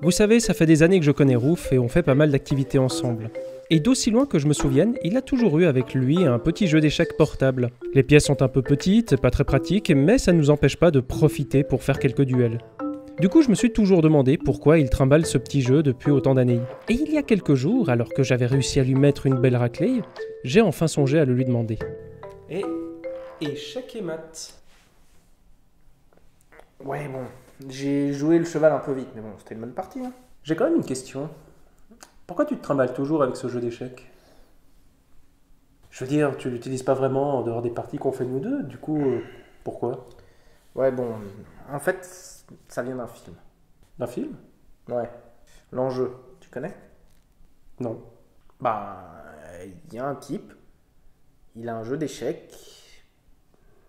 Vous savez, ça fait des années que je connais Rouf et on fait pas mal d'activités ensemble. Et d'aussi loin que je me souvienne, il a toujours eu avec lui un petit jeu d'échecs portable. Les pièces sont un peu petites, pas très pratiques, mais ça ne nous empêche pas de profiter pour faire quelques duels. Du coup, je me suis toujours demandé pourquoi il trimballe ce petit jeu depuis autant d'années. Et il y a quelques jours, alors que j'avais réussi à lui mettre une belle raclée, j'ai enfin songé à le lui demander. Et échec et mat. Ouais, bon, j'ai joué le cheval un peu vite, mais bon, c'était une bonne partie. Hein. J'ai quand même une question. Pourquoi tu te trimbales toujours avec ce jeu d'échecs ? Je veux dire, tu l'utilises pas vraiment en dehors des parties qu'on fait nous deux, du coup, pourquoi ? Ouais, bon, en fait, ça vient d'un film. D'un film ? Ouais. L'enjeu, tu connais ? Non. Bah, il y a un type, il a un jeu d'échecs,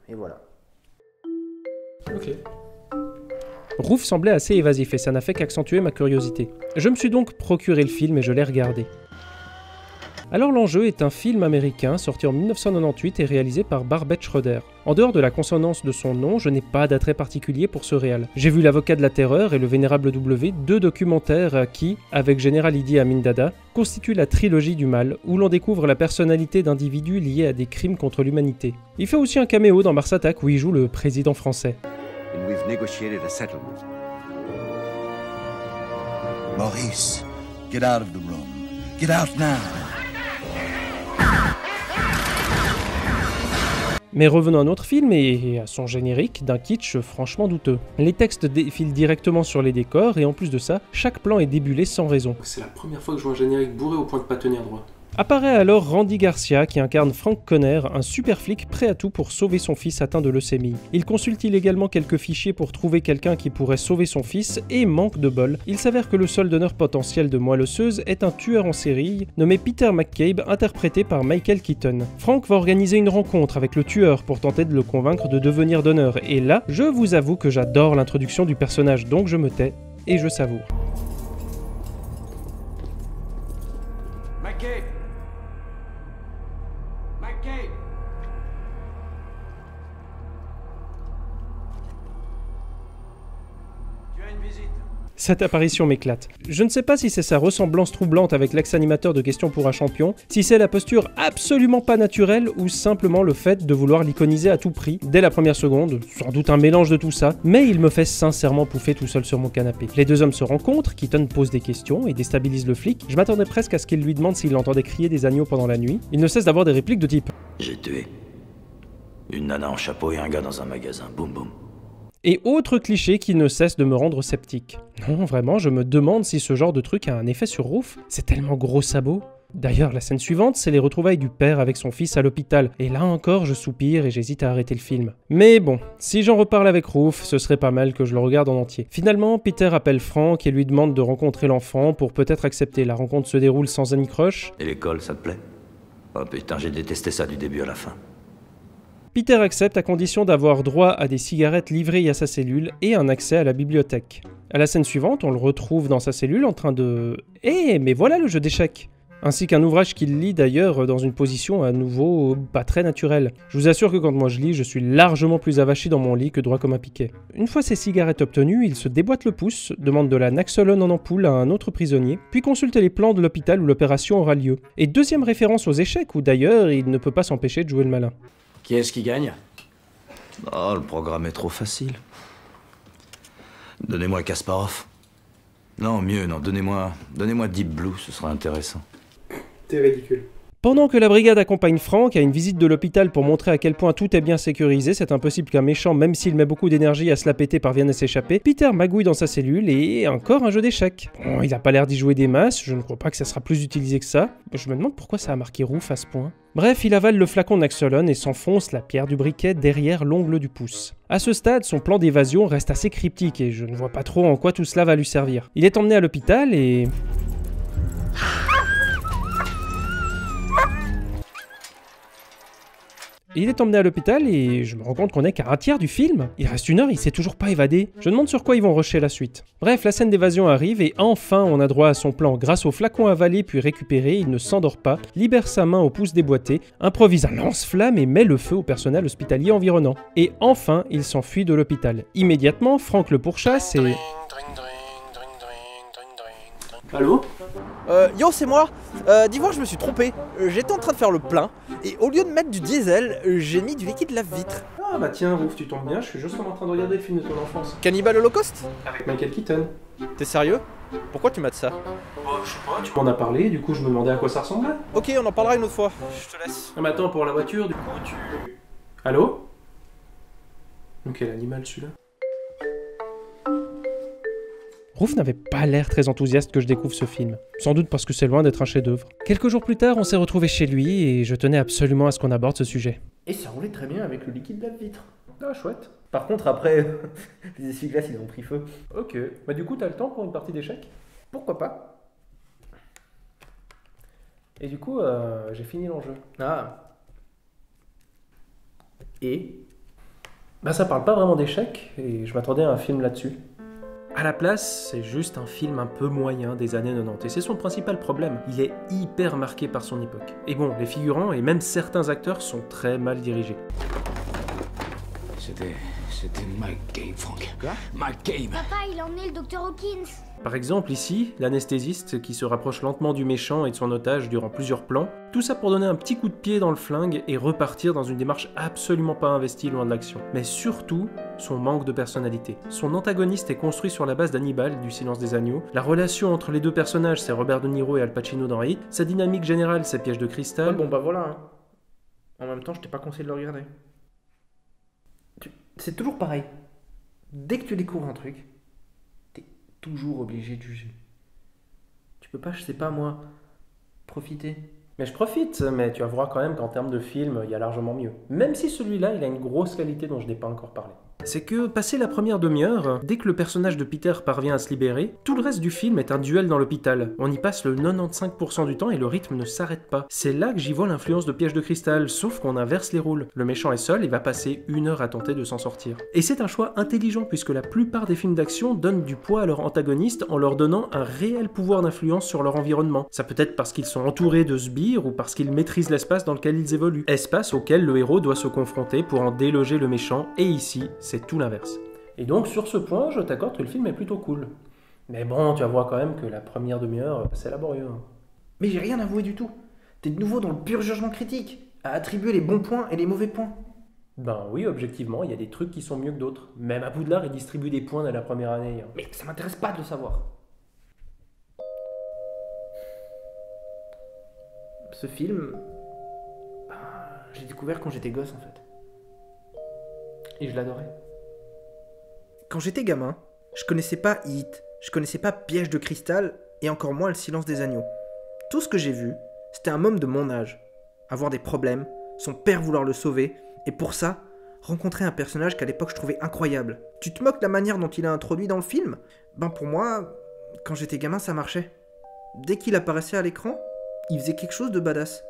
et voilà. Ok. Rouf semblait assez évasif et ça n'a fait qu'accentuer ma curiosité. Je me suis donc procuré le film et je l'ai regardé. Alors l'enjeu est un film américain sorti en 1998 et réalisé par Barbet Schroeder. En dehors de la consonance de son nom, je n'ai pas d'attrait particulier pour ce réal. J'ai vu L'Avocat de la Terreur et Le Vénérable W, deux documentaires qui, avec Général Idi Amin Dada, constituent la trilogie du mal, où l'on découvre la personnalité d'individus liés à des crimes contre l'humanité. Il fait aussi un caméo dans Mars Attack où il joue le président français. And we've negotiated a settlement. Maurice, get out of the room. Get out now. Mais revenons à notre film et à son générique d'un kitsch franchement douteux. Les textes défilent directement sur les décors et en plus de ça, chaque plan est débulé sans raison. C'est la première fois que je vois un générique bourré au point de pas tenir droit. Apparaît alors Randy Garcia qui incarne Frank Conner, un super flic prêt à tout pour sauver son fils atteint de leucémie. Il consulte illégalement quelques fichiers pour trouver quelqu'un qui pourrait sauver son fils et manque de bol. Il s'avère que le seul donneur potentiel de moelle osseuse est un tueur en série nommé Peter McCabe, interprété par Michael Keaton. Frank va organiser une rencontre avec le tueur pour tenter de le convaincre de devenir donneur et là, je vous avoue que j'adore l'introduction du personnage donc je me tais et je savoure. McCabe! McCabe! Tu as une visite. Cette apparition m'éclate. Je ne sais pas si c'est sa ressemblance troublante avec l'ex-animateur de Questions pour un champion, si c'est la posture absolument pas naturelle ou simplement le fait de vouloir l'iconiser à tout prix, dès la première seconde, sans doute un mélange de tout ça, mais il me fait sincèrement pouffer tout seul sur mon canapé. Les deux hommes se rencontrent, Keaton pose des questions et déstabilise le flic, je m'attendais presque à ce qu'il lui demande s'il entendait crier des agneaux pendant la nuit, il ne cesse d'avoir des répliques de type « J'ai tué une nana en chapeau et un gars dans un magasin, boum boum. » et autres clichés qui ne cessent de me rendre sceptique. Non, vraiment, je me demande si ce genre de truc a un effet sur Rouf. C'est tellement gros sabot. D'ailleurs, la scène suivante, c'est les retrouvailles du père avec son fils à l'hôpital. Et là encore, je soupire et j'hésite à arrêter le film. Mais bon, si j'en reparle avec Rouf, ce serait pas mal que je le regarde en entier. Finalement, Peter appelle Frank et lui demande de rencontrer l'enfant pour peut-être accepter. La rencontre se déroule sans anicroche. Et l'école, ça te plaît? Oh putain, j'ai détesté ça du début à la fin. Peter accepte à condition d'avoir droit à des cigarettes livrées à sa cellule et un accès à la bibliothèque. À la scène suivante, on le retrouve dans sa cellule en train de... mais voilà le jeu d'échecs ! Ainsi qu'un ouvrage qu'il lit d'ailleurs dans une position à nouveau pas très naturelle. Je vous assure que quand moi je lis, je suis largement plus avachi dans mon lit que droit comme un piquet. Une fois ses cigarettes obtenues, il se déboîte le pouce, demande de la naxolone en ampoule à un autre prisonnier, puis consulte les plans de l'hôpital où l'opération aura lieu. Et deuxième référence aux échecs où d'ailleurs il ne peut pas s'empêcher de jouer le malin. Qui est-ce qui gagne? Oh, le programme est trop facile. Donnez-moi Kasparov. Non, mieux, non, donnez-moi Deep Blue, ce sera intéressant. T'es ridicule. Pendant que la brigade accompagne Frank à une visite de l'hôpital pour montrer à quel point tout est bien sécurisé, c'est impossible qu'un méchant, même s'il met beaucoup d'énergie à se la péter, parvienne à s'échapper, Peter magouille dans sa cellule et encore un jeu d'échecs. Bon, il a pas l'air d'y jouer des masses, je ne crois pas que ça sera plus utilisé que ça. Je me demande pourquoi ça a marqué Rouf à ce point. Bref, il avale le flacon Naxolone et s'enfonce la pierre du briquet derrière l'ongle du pouce. À ce stade, son plan d'évasion reste assez cryptique et je ne vois pas trop en quoi tout cela va lui servir. Il est emmené à l'hôpital et... Il est emmené à l'hôpital et je me rends compte qu'on est qu'à un tiers du film. Il reste une heure, il s'est toujours pas évadé. Je me demande sur quoi ils vont rusher la suite. Bref, la scène d'évasion arrive et enfin on a droit à son plan. Grâce au flacon avalé puis récupéré, il ne s'endort pas, libère sa main au pouce déboîté, improvise un lance-flamme et met le feu au personnel hospitalier environnant. Et enfin, il s'enfuit de l'hôpital. Immédiatement, Frank le pourchasse et... Allô? Yo, c'est moi. Dis-moi, je me suis trompé. J'étais en train de faire le plein, et au lieu de mettre du diesel, j'ai mis du liquide lave-vitre. Ah bah tiens, Rouf, tu tombes bien, je suis justement en train de regarder le film de ton enfance. Cannibal Holocaust? Avec Michael Keaton. T'es sérieux? Pourquoi tu m'as dit ça? Je sais pas, tu m'en as parlé, du coup je me demandais à quoi ça ressemblait. Ok, on en parlera une autre fois. Je te laisse. Ah mais attends, pour la voiture, du coup tu... Allô? Donc quel animal celui-là? Rouf n'avait pas l'air très enthousiaste que je découvre ce film. Sans doute parce que c'est loin d'être un chef-d'œuvre. Quelques jours plus tard, on s'est retrouvés chez lui et je tenais absolument à ce qu'on aborde ce sujet. Et ça roulait très bien avec le liquide lave-vitre. Ah chouette. Par contre, après, les essuie-glaces, ils ont pris feu. Ok, bah du coup t'as le temps pour une partie d'échecs? Pourquoi pas? Et du coup, j'ai fini l'enjeu. Ah. Et? Bah ça parle pas vraiment d'échecs, et je m'attendais à un film là-dessus. À la place, c'est juste un film un peu moyen des années 90, et c'est son principal problème. Il est hyper marqué par son époque. Et bon, les figurants et même certains acteurs sont très mal dirigés. C'était Mike Game, Frank. Quoi? Mike Game. Papa, il a emmené le docteur Hawkins. Par exemple, ici, l'anesthésiste qui se rapproche lentement du méchant et de son otage durant plusieurs plans, tout ça pour donner un petit coup de pied dans le flingue et repartir dans une démarche absolument pas investie loin de l'action. Mais surtout, son manque de personnalité. Son antagoniste est construit sur la base d'Hannibal, du Silence des Agneaux. La relation entre les deux personnages, c'est Robert De Niro et Al Pacino dans Heat. Sa dynamique générale, c'est Piège de cristal. Bon bah voilà. Hein. En même temps, je t'ai pas conseillé de le regarder. C'est toujours pareil. Dès que tu découvres un truc, t'es toujours obligé de juger. Tu peux pas, je sais pas moi, profiter. Mais je profite, mais tu vas voir quand même qu'en termes de film, il y a largement mieux. Même si celui-là, il a une grosse qualité dont je n'ai pas encore parlé. C'est que, passé la première demi-heure, dès que le personnage de Peter parvient à se libérer, tout le reste du film est un duel dans l'hôpital. On y passe le 95% du temps et le rythme ne s'arrête pas. C'est là que j'y vois l'influence de Piège de cristal, sauf qu'on inverse les rôles. Le méchant est seul et va passer 1 heure à tenter de s'en sortir. Et c'est un choix intelligent puisque la plupart des films d'action donnent du poids à leurs antagonistes en leur donnant un réel pouvoir d'influence sur leur environnement. Ça peut être parce qu'ils sont entourés de sbires ou parce qu'ils maîtrisent l'espace dans lequel ils évoluent. Espace auquel le héros doit se confronter pour en déloger le méchant, et ici, c'est tout l'inverse. Et donc sur ce point, je t'accorde que le film est plutôt cool. Mais bon, tu vas voir quand même que la première demi-heure, c'est laborieux. Hein. Mais j'ai rien avoué du tout. T'es de nouveau dans le pur jugement critique, à attribuer les bons points et les mauvais points. Ben oui, objectivement, il y a des trucs qui sont mieux que d'autres. Même à Poudlard, il distribue des points dès la première année. Hein. Mais ça m'intéresse pas de le savoir. Ce film, j'ai découvert quand j'étais gosse en fait. Et je l'adorais. Quand j'étais gamin, je connaissais pas Heat, je connaissais pas Piège de cristal, et encore moins Le Silence des Agneaux. Tout ce que j'ai vu, c'était un homme de mon âge. Avoir des problèmes, son père vouloir le sauver, et pour ça, rencontrer un personnage qu'à l'époque je trouvais incroyable. Tu te moques de la manière dont il a introduit dans le film? Ben pour moi, quand j'étais gamin, ça marchait. Dès qu'il apparaissait à l'écran, il faisait quelque chose de badass.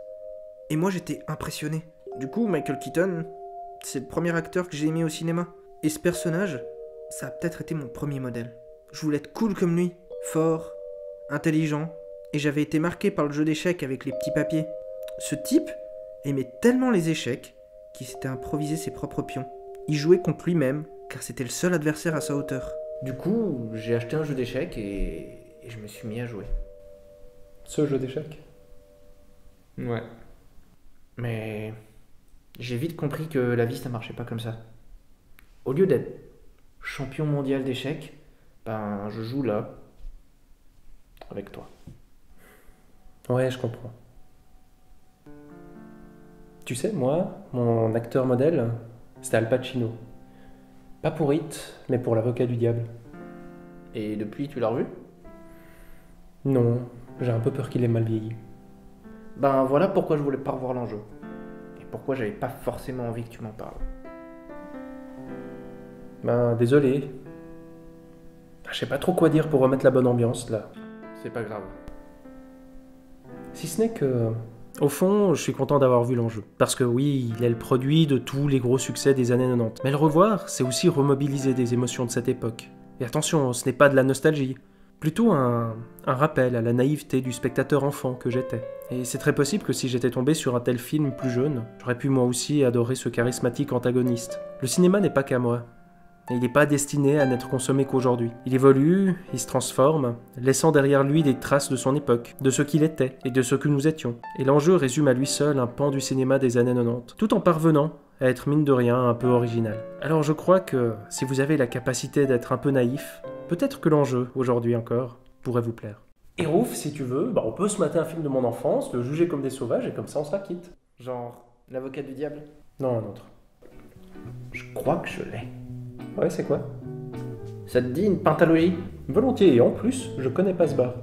Et moi j'étais impressionné. Du coup, Michael Keaton, c'est le premier acteur que j'ai aimé au cinéma. Et ce personnage, ça a peut-être été mon premier modèle. Je voulais être cool comme lui, fort, intelligent, et j'avais été marqué par le jeu d'échecs avec les petits papiers. Ce type aimait tellement les échecs qu'il s'était improvisé ses propres pions. Il jouait contre lui-même, car c'était le seul adversaire à sa hauteur. Du coup, j'ai acheté un jeu d'échecs et je me suis mis à jouer. Ce jeu d'échecs? Ouais. Mais j'ai vite compris que la vie, ça marchait pas comme ça. Au lieu d'être champion mondial d'échecs, ben je joue là, avec toi. Ouais, je comprends. Tu sais, moi, mon acteur modèle, c'était Al Pacino. Pas pour Heat, mais pour L'Avocat du Diable. Et depuis, tu l'as revu? Non, j'ai un peu peur qu'il ait mal vieilli. Ben voilà pourquoi je voulais pas revoir l'enjeu. Et pourquoi j'avais pas forcément envie que tu m'en parles. Ben désolé. Je sais pas trop quoi dire pour remettre la bonne ambiance là. C'est pas grave. Si ce n'est que... Au fond, je suis content d'avoir vu l'enjeu. Parce que oui, il est le produit de tous les gros succès des années 90. Mais le revoir, c'est aussi remobiliser des émotions de cette époque. Et attention, ce n'est pas de la nostalgie. Plutôt un rappel à la naïveté du spectateur enfant que j'étais. Et c'est très possible que si j'étais tombé sur un tel film plus jeune, j'aurais pu moi aussi adorer ce charismatique antagoniste. Le cinéma n'est pas qu'à moi. et il n'est pas destiné à n'être consommé qu'aujourd'hui. Il évolue, il se transforme, laissant derrière lui des traces de son époque, de ce qu'il était et de ce que nous étions. Et l'enjeu résume à lui seul un pan du cinéma des années 90, tout en parvenant à être mine de rien un peu original. Alors je crois que si vous avez la capacité d'être un peu naïf, peut-être que l'enjeu, aujourd'hui encore, pourrait vous plaire. Et Rouf, si tu veux, on peut se mater un film de mon enfance, le juger comme des sauvages et comme ça on se la quitte. Genre, l'avocat du diable? Non, un autre. Je crois que je l'ai. Ouais, c'est quoi? Ça te dit une pentalogie? Volontiers, et en plus, je connais pas ce bar.